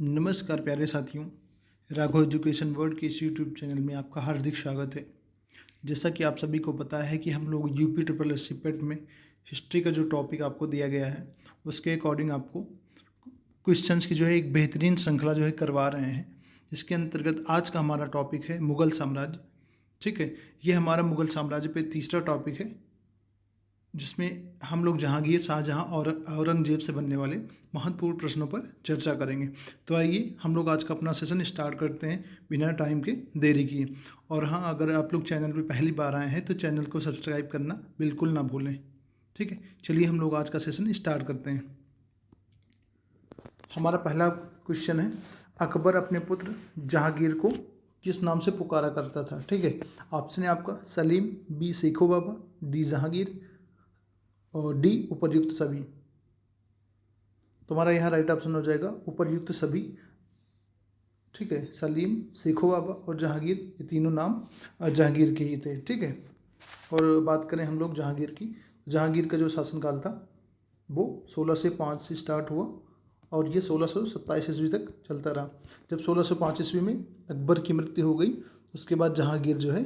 नमस्कार प्यारे साथियों, राघव एजुकेशन वर्ल्ड के इस यूट्यूब चैनल में आपका हार्दिक स्वागत है। जैसा कि आप सभी को पता है कि हम लोग यूपी ट्रिपल एस पेट में हिस्ट्री का जो टॉपिक आपको दिया गया है उसके अकॉर्डिंग आपको क्वेश्चंस की जो है एक बेहतरीन श्रृंखला जो है करवा रहे हैं। इसके अंतर्गत आज का हमारा टॉपिक है मुग़ल साम्राज्य। ठीक है, ये हमारा मुग़ल साम्राज्य पे तीसरा टॉपिक है, जिसमें हम लोग जहांगीर, शाहजहां और औरंगजेब से बनने वाले महत्वपूर्ण प्रश्नों पर चर्चा करेंगे। तो आइए हम लोग आज का अपना सेशन स्टार्ट करते हैं बिना टाइम के देरी किए। और हाँ, अगर आप लोग चैनल पर पहली बार आए हैं तो चैनल को सब्सक्राइब करना बिल्कुल ना भूलें। ठीक है, चलिए हम लोग आज का सेशन स्टार्ट करते हैं। हमारा पहला क्वेश्चन है, अकबर अपने पुत्र जहांगीर को किस नाम से पुकारा करता था। ठीक है, ऑप्शन है आपका सलीम, बी शेखो बाबा, डी जहांगीर और डी उपर्युक्त सभी। तुम्हारा यहाँ राइट ऑप्शन हो जाएगा उपर्युक्त सभी। ठीक है, सलीम, शेखो बाबा और जहांगीर, ये तीनों नाम जहांगीर के ही थे। ठीक है, और बात करें हम लोग जहांगीर की, जहांगीर का जो शासनकाल था वो 1605 से स्टार्ट हुआ और ये 1627 ईस्वी तक चलता रहा। जब 1605 ईस्वी में अकबर की मृत्यु हो गई उसके बाद जहांगीर जो है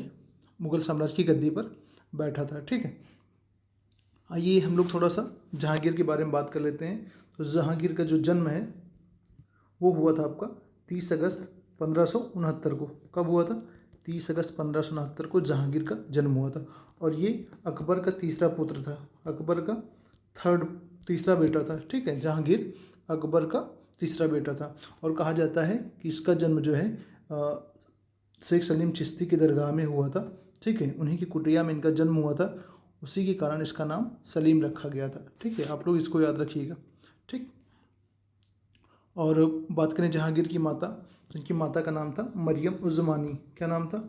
मुग़ल साम्राज्य की गद्दी पर बैठा था। ठीक है, आइए हम लोग थोड़ा सा जहांगीर के बारे में बात कर लेते हैं। तो जहांगीर का जो जन्म है वो हुआ था आपका 30 अगस्त 1569 को। कब हुआ था? 30 अगस्त 1569 को जहांगीर का जन्म हुआ था और ये अकबर का तीसरा पुत्र था, अकबर का तीसरा बेटा था। ठीक है, जहांगीर अकबर का तीसरा बेटा था और कहा जाता है कि इसका जन्म जो है शेख सलीम चिश्ती की दरगाह में हुआ था। ठीक है, उन्हीं की कुटिया में इनका जन्म हुआ था, उसी के कारण इसका नाम सलीम रखा गया था। ठीक है, आप लोग इसको याद रखिएगा। ठीक, और बात करें जहांगीर की माता, तो इनकी माता का नाम था मरियम उज़्ज़मानी। क्या नाम था?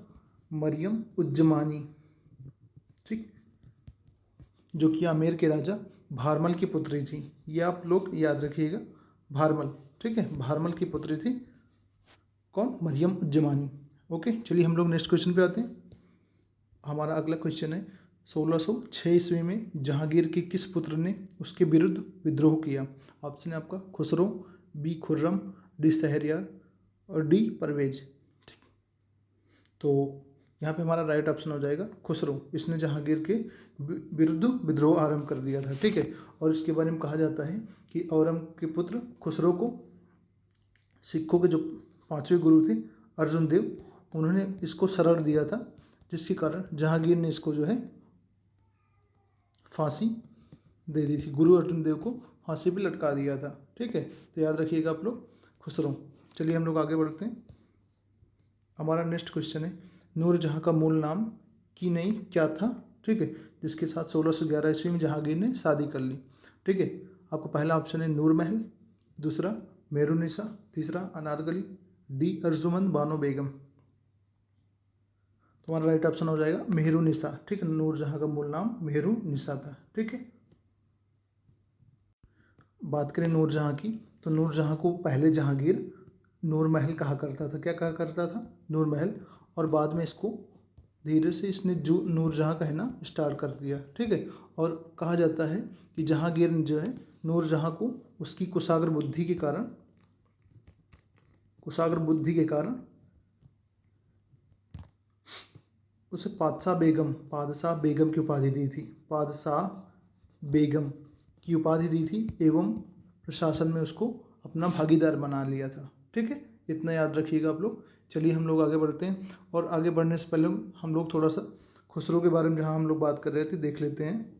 मरियम उज़्ज़मानी। ठीक, जो कि आमेर के राजा भारमल की पुत्री थी, ये आप लोग याद रखिएगा, भारमल। ठीक है, भारमल की पुत्री थी कौन? मरियम उज़्ज़मानी। ओके, चलिए हम लोग नेक्स्ट क्वेश्चन पे आते हैं। हमारा अगला क्वेश्चन है, 1606 ईस्वी में जहांगीर के किस पुत्र ने उसके विरुद्ध विद्रोह किया। ऑप्शन है आपका खुसरो, बी खुर्रम, डी शहरयार और डी परवेज। तो यहाँ पे हमारा राइट ऑप्शन हो जाएगा खुसरो। इसने जहांगीर के विरुद्ध विद्रोह आरंभ कर दिया था। ठीक है, और इसके बारे में कहा जाता है कि औरंग के पुत्र खुसरो को सिखों के जो 5वें गुरु थे अर्जुन देव, उन्होंने इसको शरण दिया था, जिसके कारण जहांगीर ने इसको जो है फांसी दे दी थी। गुरु अर्जुन देव को फांसी पे लटका दिया था। ठीक है, तो याद रखिएगा आप लोग खुसरो। चलिए हम लोग आगे बढ़ते हैं। हमारा नेक्स्ट क्वेश्चन है, नूरजहाँ का मूल नाम की नहीं क्या था। ठीक है, जिसके साथ 1611 ईस्वी में जहांगीर ने शादी कर ली। ठीक है, आपका पहला ऑप्शन है नूर महल, दूसरा मेहरुनिसा, तीसरा अनारकली, डी अर्जुमंद बानो बेगम। तुम्हारा राइट ऑप्शन हो जाएगा मेहरुनिसा। ठीक है, नूरजहाँ का मूल नाम मेहरुनिसा था। ठीक है, बात करें नूरजहाँ की, तो नूरजहाँ को पहले जहांगीर नूर महल कहा करता था। क्या कहा करता था? नूर महल। और बाद में इसको धीरे से इसने जो नूरजहाँ कहना स्टार्ट कर दिया। ठीक है, और कहा जाता है कि जहांगीर ने जो है नूरजहाँ को उसकी कुशाग्र बुद्धि के कारण उसे पादशाह बेगम की उपाधि दी थी। पादशाह बेगम की उपाधि दी थी एवं प्रशासन में उसको अपना भागीदार बना लिया था। ठीक है, इतना याद रखिएगा आप लोग। चलिए हम लोग आगे बढ़ते हैं, और आगे बढ़ने से पहले हम लोग थोड़ा सा खुसरो के बारे में जहाँ हम लोग बात कर रहे थे देख लेते हैं।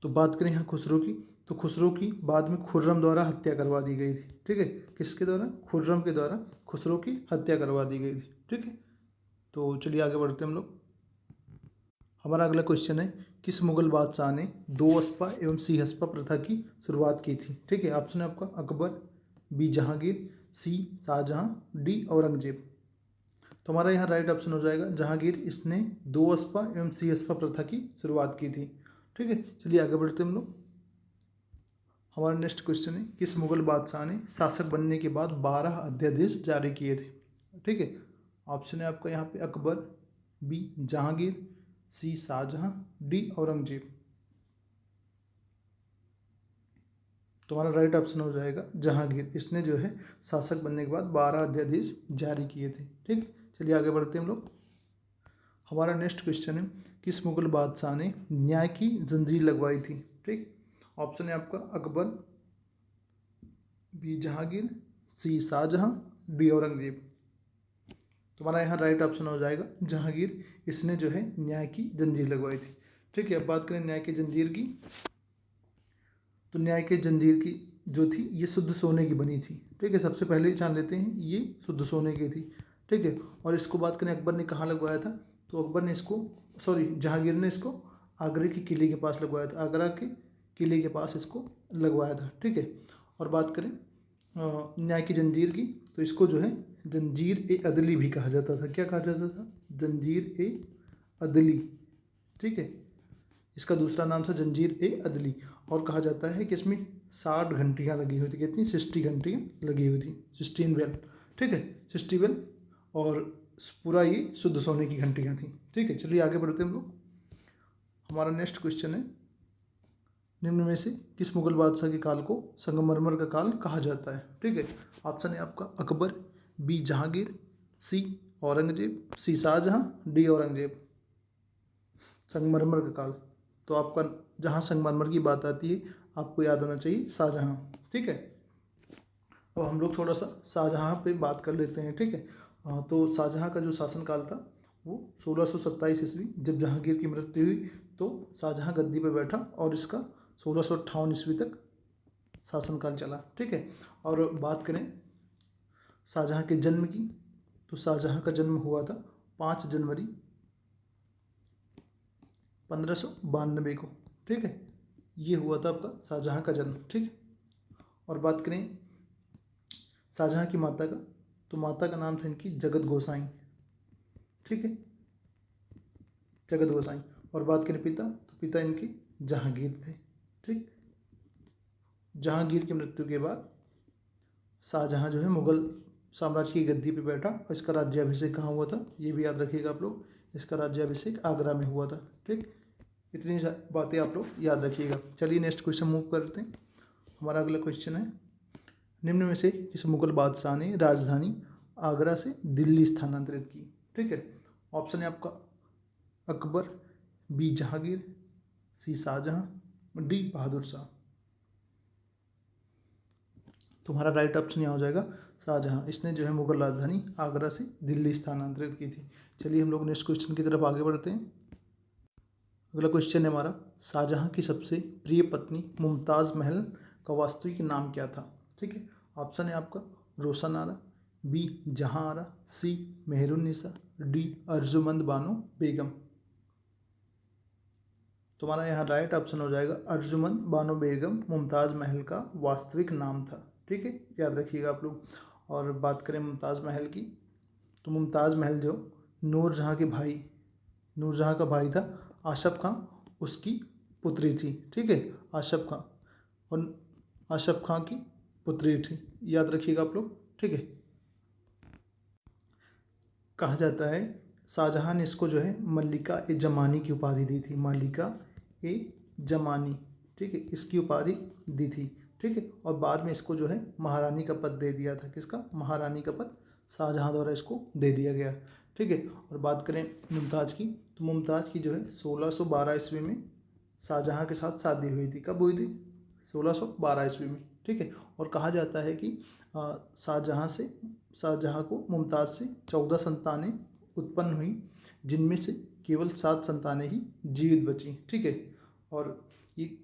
तो बात करें यहाँ खुसरो की, तो खुसरो की बाद में खुर्रम द्वारा हत्या करवा दी गई थी। ठीक है, किसके द्वारा? खुर्रम के द्वारा खुसरो की हत्या करवा दी गई थी। ठीक है, तो चलिए आगे बढ़ते हैं हम लोग। हमारा अगला क्वेश्चन है, किस मुगल बादशाह ने दो अस्पा एवं सीहस्पा प्रथा की शुरुआत की थी। ठीक है, ऑप्शन है आपका अकबर, बी जहांगीर, सी शाहजहां, डी औरंगजेब। तो हमारा यहाँ राइट ऑप्शन हो जाएगा जहांगीर। इसने दो अस्पा एवं सीहस्पा प्रथा की शुरुआत की थी। ठीक है, चलिए आगे बढ़ते हैं हम लोग। हमारा नेक्स्ट क्वेश्चन है, किस मुगल बादशाह ने शासक बनने के बाद 12 अध्यादेश जारी किए थे। ठीक है, ऑप्शन है आपका यहाँ पे अकबर, बी जहांगीर, सी शाहजहां, डी औरंगजेब। तुम्हारा राइट ऑप्शन हो जाएगा जहांगीर। इसने जो है शासक बनने के बाद 12 अध्यादेश जारी किए थे। ठीक, चलिए आगे बढ़ते हैं हम लोग। हमारा नेक्स्ट क्वेश्चन है, किस मुगल बादशाह ने न्याय की जंजीर लगवाई थी? ठीक, ऑप्शन है आपका अकबर, बी जहांगीर, सी शाहजहां, डी औरंगजेब। तुम्हारा यहाँ राइट ऑप्शन हो जाएगा जहांगीर। इसने जो है न्याय की जंजीर लगवाई थी। ठीक है, अब बात करें न्याय की जंजीर की, तो न्याय की जंजीर की जो थी ये शुद्ध सोने की बनी थी। ठीक है, सबसे पहले जान लेते हैं ये शुद्ध सोने की थी। ठीक है, और इसको बात करें अकबर ने कहाँ लगवाया था, तो अकबर ने इसको जहांगीर ने इसको आगरा के किले के पास लगवाया था। आगरा के किले के पास इसको लगवाया था। ठीक है, और बात करें न्याय की जंजीर की, तो इसको जो है जंजीर ए अदली भी कहा जाता था। क्या कहा जाता था? जंजीर ए अदली। ठीक है, इसका दूसरा नाम था जंजीर ए अदली। और कहा जाता है कि इसमें 60 घंटियाँ लगी हुई थी। कितनी? 60 घंटियाँ लगी हुई थी, 16 बेल। ठीक है, 60 बेल, और पूरा ये शुद्ध सोने की घंटियाँ थी। ठीक है, चलिए आगे बढ़ते हैं हम लोग। हमारा नेक्स्ट क्वेश्चन है, निम्न में से किस मुगल बादशाह के काल को संगमरमर का काल कहा जाता है? ठीक है, ऑप्शन है आपका अकबर, बी जहांगीर, सी औरंगजेब, सी शाहजहां, डी औरंगजेब। संगमरमर का काल, तो आपका जहाँ संगमरमर की बात आती है आपको याद होना चाहिए शाहजहां। ठीक है, अब हम लोग थोड़ा सा शाहजहां पे बात कर लेते हैं। ठीक है, तो शाहजहां का जो शासनकाल था वो 1627 ईस्वी, जब जहांगीर की मृत्यु हुई तो शाहजहां गद्दी पर बैठा और इसका 1658 ईस्वी तक शासनकाल चला। ठीक है, और बात करें शाहजहां के जन्म की, तो शाहजहां का जन्म हुआ था 5 जनवरी 1592 को। ठीक है, ये हुआ था आपका शाहजहां का जन्म। ठीक, और बात करें शाहजहां की माता का, तो माता का नाम था इनकी जगत गोसाई। ठीक है, जगत गोसाई। और बात करें पिता, तो पिता इनके जहांगीर थे। ठीक, जहांगीर की मृत्यु के बाद शाहजहां जो है मुगल साम्राज्य की गद्दी पे बैठा, और इसका राज्याभिषेक कहाँ हुआ था ये भी याद रखिएगा आप लोग। इसका राज्याभिषेक आगरा में हुआ था। ठीक, इतनी बातें आप लोग याद रखिएगा। चलिए नेक्स्ट क्वेश्चन मूव करते हैं। हमारा अगला क्वेश्चन है, निम्न में से किस मुगल बादशाह ने राजधानी आगरा से दिल्ली स्थानांतरित की? ठीक है, ऑप्शन है आपका अकबर, बी जहांगीर, सी शाहजहां, डी बहादुर शाह। तुम्हारा राइट ऑप्शन यहाँ हो जाएगा शाहजहां। इसने जो है मुगल राजधानी आगरा से दिल्ली स्थानांतरित की थी। चलिए हम लोग नेक्स्ट क्वेश्चन की तरफ आगे बढ़ते हैं। अगला क्वेश्चन है हमारा, शाहजहां की सबसे प्रिय पत्नी मुमताज़ महल का वास्तविक नाम क्या था? ठीक है, ऑप्शन है आपका रोशन आरा, बी जहां आरा, सी मेहरुन्निसा, डी अर्जुमंद बानो बेगम। तुम्हारा यहाँ राइट ऑप्शन हो जाएगा अर्जुमंद बानो बेगम मुमताज़ महल का वास्तविक नाम था। ठीक है, याद रखिएगा आप लोग। और बात करें मुमताज़ महल की, तो मुमताज़ महल जो नूरजहाँ के भाई, नूरजहाँ का भाई था आशफ खां, उसकी पुत्री थी। ठीक है, आशफ खां, और आशफ खां की पुत्री थी, याद रखिएगा आप लोग। ठीक है, कहा जाता है शाहजहां ने इसको जो है मल्लिका ए जमानी की उपाधि दी थी। मल्लिका ए जमानी, ठीक है, इसकी उपाधि दी थी। ठीक है, और बाद में इसको जो है महारानी का पद दे दिया था। किसका? महारानी का पद शाहजहां द्वारा इसको दे दिया गया। ठीक है, और बात करें मुमताज़ की, तो मुमताज़ की जो है 1612 ईस्वी में शाहजहां के साथ शादी हुई थी। कब हुई थी? 1612 ईस्वी में। ठीक है, और कहा जाता है कि शाहजहां को मुमताज़ से 14 संतानें उत्पन्न हुई, जिनमें से केवल 7 संतानें ही जीवित बची। ठीक है, और ये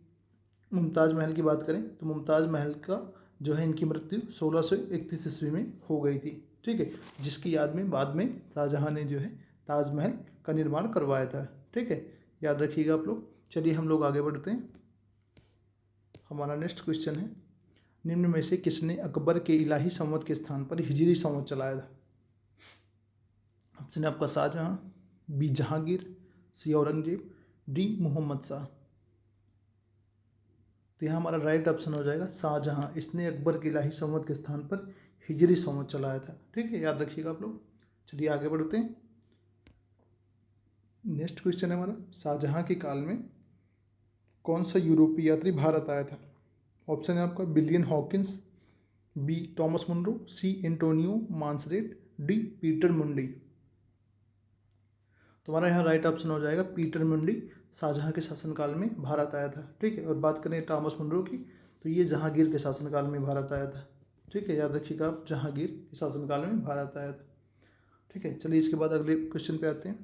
मुमताज़ महल की बात करें तो मुमताज़ महल का जो है इनकी मृत्यु 1631 ईस्वी में हो गई थी। ठीक है, जिसकी याद में बाद में शाहजहां ने जो है ताजमहल का निर्माण करवाया था। ठीक है, याद रखिएगा आप लोग। चलिए हम लोग आगे बढ़ते हैं। हमारा नेक्स्ट क्वेश्चन है, निम्न में से किसने अकबर के इलाही संवत के स्थान पर हिजरी संवत चलाया था? ऑप्शन है आपका शाहजहां, बी जहांगीर, सी औरंगजेब, डी मोहम्मद शाह। तो यहाँ हमारा राइट ऑप्शन हो जाएगा शाहजहां। इसने अकबर के इलाही संवत के स्थान पर हिजरी संवत चलाया था। ठीक है, याद रखिएगा आप लोग। चलिए आगे बढ़ते हैं। नेक्स्ट क्वेश्चन है हमारा, शाहजहां के काल में कौन सा यूरोपीय यात्री भारत आया था? ऑप्शन है आपका William Hawkins, B Thomas Munro, C Antonio Monserrate, D Peter Mundy. तुम्हारा यहाँ राइट ऑप्शन हो जाएगा पीटर मुंडी शाहजहाँ के शासनकाल में भारत आया था। ठीक है, और बात करें टॉमस मुनरो की तो ये जहांगीर के शासनकाल में भारत आया था। ठीक है, याद रखिएगा आप, जहांगीर के शासनकाल में भारत आया था। ठीक है, चलिए इसके बाद अगले क्वेश्चन पे आते हैं।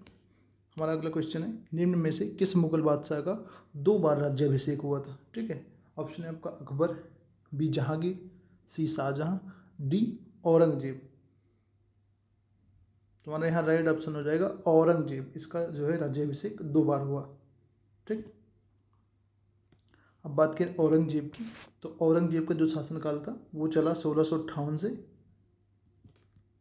हमारा अगला क्वेश्चन है, निम्न में से किस मुगल बादशाह का 2 बार राज्याभिषेक हुआ था। ठीक है, ऑप्शन है आपका अकबर, बी जहांगीर, सी शाहजहां, डी औरंगजेब। तुम्हारा यहाँ राइट ऑप्शन हो जाएगा औरंगजेब। इसका जो है राज्याभिषेक 2 बार हुआ। ठीक, अब बात करें औरंगजेब की तो औरंगजेब का जो शासनकाल था वो चला 1658 से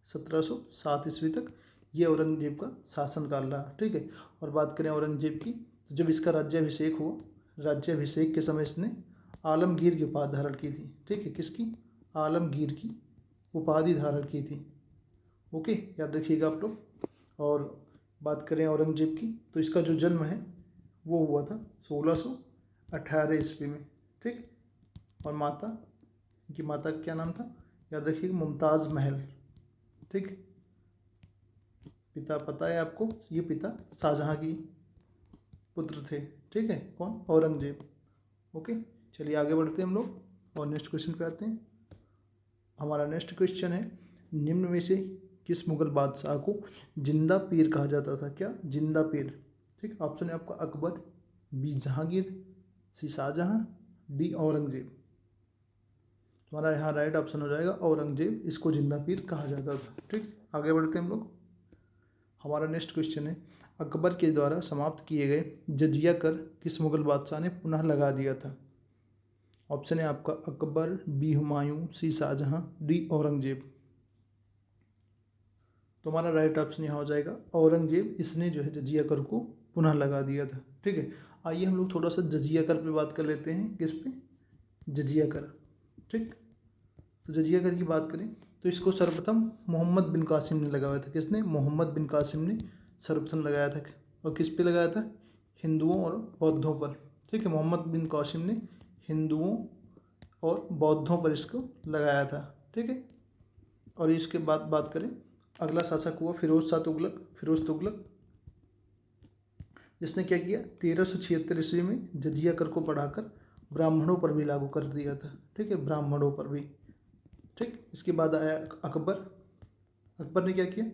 1707 ईस्वी तक। ये औरंगजेब का शासनकाल रहा। ठीक है, और बात करें औरंगजेब की तो जब इसका राज्याभिषेक हुआ, राज्याभिषेक के समय इसने आलमगीर की उपाधि धारण की थी। ठीक है, किसकी? आलमगीर की उपाधि धारण की थी। ओके, याद रखिएगा आप लोग। और बात करें औरंगजेब की तो इसका जो जन्म है वो हुआ था 1618 ईस्वी में। ठीक, और माता की माता का क्या नाम था? याद रखिएगा, मुमताज़ महल। ठीक, पिता पता है आपको, ये पिता शाहजहाँ की पुत्र थे। ठीक है, कौन? औरंगजेब। ओके, चलिए आगे बढ़ते हैं हम लोग और नेक्स्ट क्वेश्चन पे आते हैं। हमारा नेक्स्ट क्वेश्चन है, निम्न में से किस मुगल बादशाह को जिंदा पीर कहा जाता था? क्या? जिंदा पीर। ठीक, ऑप्शन है आपका अकबर, बी जहांगीर, सी शाहजहां, डी औरंगजेब। तुम्हारा यहाँ राइट ऑप्शन हो जाएगा औरंगजेब, इसको जिंदा पीर कहा जाता था। ठीक, आगे बढ़ते हैं हम लोग। हमारा नेक्स्ट क्वेश्चन है, अकबर के द्वारा समाप्त किए गए जजिया कर किस मुगल बादशाह ने पुनः लगा दिया था? ऑप्शन है आपका अकबर, बी हुमायूं, सी शाहजहां, डी औरंगजेब। तुम्हारा राइट ऑप्शन यहाँ हो जाएगा औरंगजेब, इसने जो है जजिया कर को पुनः लगा दिया था। ठीक है, आइए हम लोग थोड़ा सा जजिया कर पे बात कर लेते हैं। किस पे? जजिया कर। ठीक, तो जजिया कर की बात करें तो इसको सर्वप्रथम मोहम्मद बिन कासिम ने लगाया था। किसने? मोहम्मद बिन कासिम ने सर्वप्रथम लगाया था। और किस पे लगाया था? हिंदुओं और बौद्धों पर। ठीक है, मोहम्मद बिन कासिम ने हिंदुओं और बौद्धों पर इसको लगाया था। ठीक है, और इसके बाद बात करें, अगला शासक हुआ फिरोज शाह तुगलक, फिरोज तुगलक। जिसने क्या किया? 1376 ईस्वी में जजिया कर को बढ़ाकर ब्राह्मणों पर भी लागू कर दिया था। ठीक है, ब्राह्मणों पर भी। ठीक, इसके बाद आया अकबर। अकबर ने क्या किया?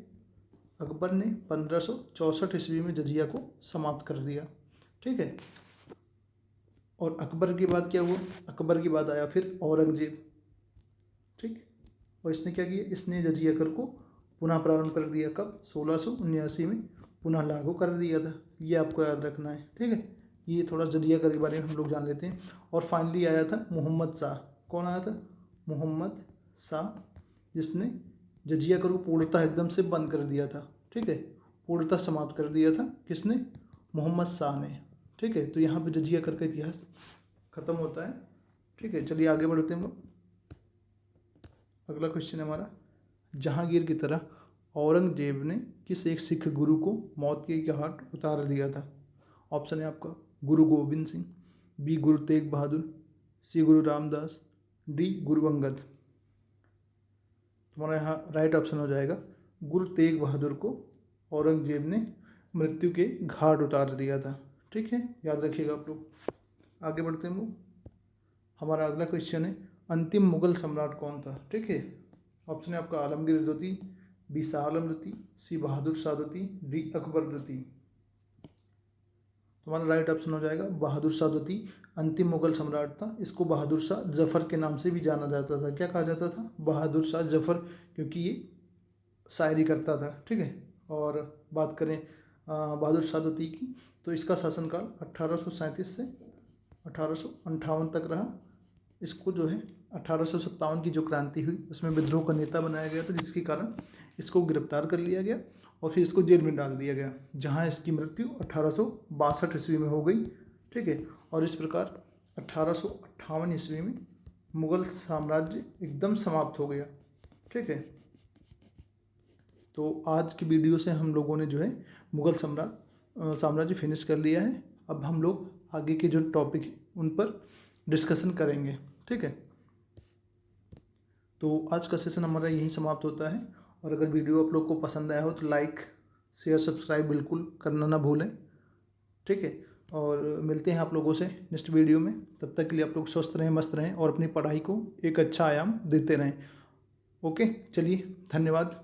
अकबर ने 1564 ईस्वी में जजिया को समाप्त कर दिया। ठीक है, और अकबर के बाद क्या हुआ? अकबर के बाद आया फिर औरंगजेब। ठीक, और इसने क्या किया? इसने जजिया कर को पुनः प्रारंभ कर दिया। कब? 1679 में पुनः लागू कर दिया था। ये आपको याद रखना है। ठीक है, ये थोड़ा जजिया कर के बारे में हम लोग जान लेते हैं। और फाइनली आया था मोहम्मद शाह। कौन आया था? मोहम्मद शाह, जिसने जजिया कर को पूर्णतः एकदम से बंद कर दिया था। ठीक है, पूर्णतः समाप्त कर दिया था। किसने? मोहम्मद शाह ने। ठीक है, तो यहाँ पे जजिया कर का इतिहास खत्म होता है। ठीक है, चलिए आगे बढ़ते हैं हम लोग। अगला क्वेश्चन है हमारा, जहांगीर की तरह औरंगजेब ने किस एक सिख गुरु को मौत के घाट उतार दिया था? ऑप्शन है आपका गुरु गोविंद सिंह, बी गुरु तेग बहादुर, सी गुरु रामदास, डी गुरु अंगद। तुम्हारा यहाँ राइट ऑप्शन हो जाएगा गुरु तेग बहादुर को औरंगजेब ने मृत्यु के घाट उतार दिया था। ठीक है, याद रखिएगा आप लोग। आगे बढ़ते हैं हम लोग। हमारा अगला क्वेश्चन है, अंतिम मुगल सम्राट कौन था? ठीक है, ऑप्शन है आपका आलमगीर द्वितीय, बी शाह आलम द्वितीय, सी बहादुर शाह द्वितीय, डी अकबर द्वितीय। तुम्हारा राइट ऑप्शन हो जाएगा बहादुर शाह द्वितीय अंतिम मुगल सम्राट था। इसको बहादुर शाह जफर के नाम से भी जाना जाता था। क्या कहा जाता था? बहादुर शाह जफर, क्योंकि ये शायरी करता था। ठीक है, और बात करें बहादुर शाह द्वितीय की तो इसका शासनकाल 1837 से 1858 तक रहा। इसको जो है 1857 की जो क्रांति हुई उसमें विद्रोह का नेता बनाया गया था, जिसके कारण इसको गिरफ्तार कर लिया गया और फिर इसको जेल में डाल दिया गया, जहां इसकी मृत्यु 1862 ईस्वी में हो गई। ठीक है, और इस प्रकार 1858 ईस्वी में मुगल साम्राज्य एकदम समाप्त हो गया। ठीक है, तो आज की वीडियो से हम लोगों ने जो है मुगल साम्राज्य फिनिश कर लिया है। अब हम लोग आगे के जो टॉपिक हैं उन पर डिस्कशन करेंगे। ठीक है, तो आज का सेशन हमारा यहीं समाप्त होता है। और अगर वीडियो आप लोग को पसंद आया हो तो लाइक शेयर सब्सक्राइब बिल्कुल करना ना भूलें। ठीक है, और मिलते हैं आप लोगों से नेक्स्ट वीडियो में। तब तक के लिए आप लोग स्वस्थ रहें, मस्त रहें और अपनी पढ़ाई को एक अच्छा आयाम देते रहें। ओके, चलिए, धन्यवाद।